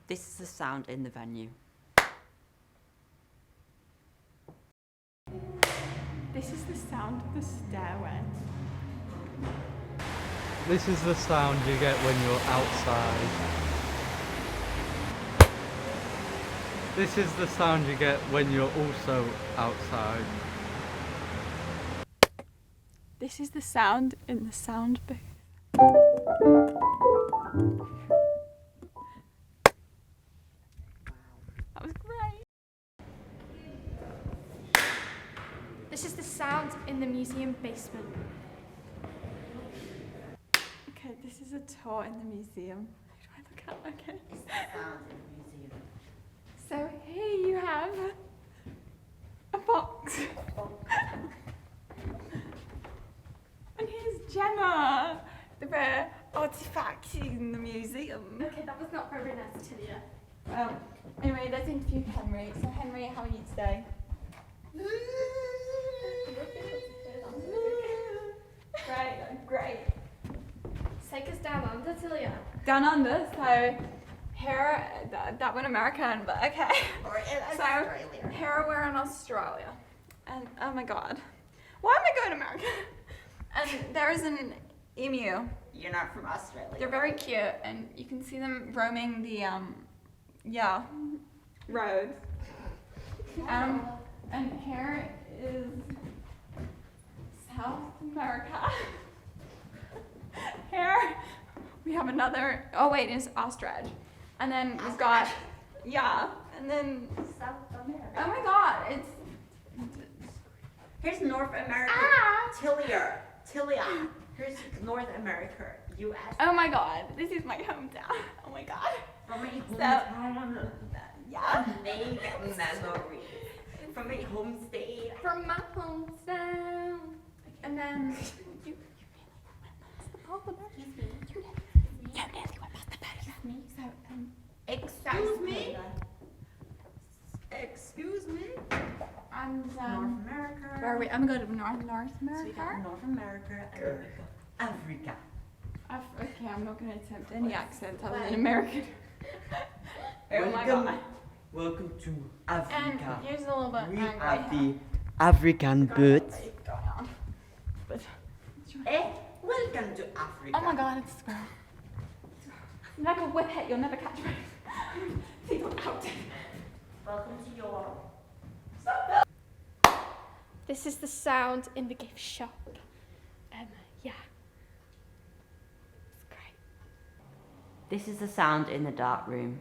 This is the sound in the venue. This is the sound of the stairway. This is the sound you get when you're outside. This is the sound you get when you're also outside. This is the sound in the sound booth. That was great. This is the sound in the museum basement. Okay, this is a tour in the museum. Who do I look at? Okay. It's the sound in the museum. So here you have a box. And here's Gemma, the rare artifact in the museum. Okay, that was not very nice to you. Anyway, let's interview Henry. So Henry, how are you today? Great. Take us down under, Tilia. Down under, so here, that one American, but okay. Or in So Australia. here we're in Australia, and oh my god, why am I going to America? And there's an emu. You're not from Australia. They're very cute, and you can see them roaming the road. And here is South America. Here we have another. Oh wait, it's ostrich, and then we've got and then South America. oh my god, it's Here's North America. Tilia. Here's North America, U.S. oh my god, this is my hometown. Oh my god. From my So hometown. yeah. Make memories. From my home state. From my hometown. And then you Excuse me? Excuse me? and North America. where are we? I'm going to North So we got America. North America and then we got Africa. Okay, I'm not going to attempt any accent other than American. Oh my Welcome. god. Welcome to And Africa. here's a little bit We angry. have the African birds. What's going on? But Welcome to Africa. oh my god, it's a squirrel. Like a whippet, you'll never catch me. People out. Welcome to your... This is the sound in the gift shop. Yeah. It's great. This is the sound in the dark room.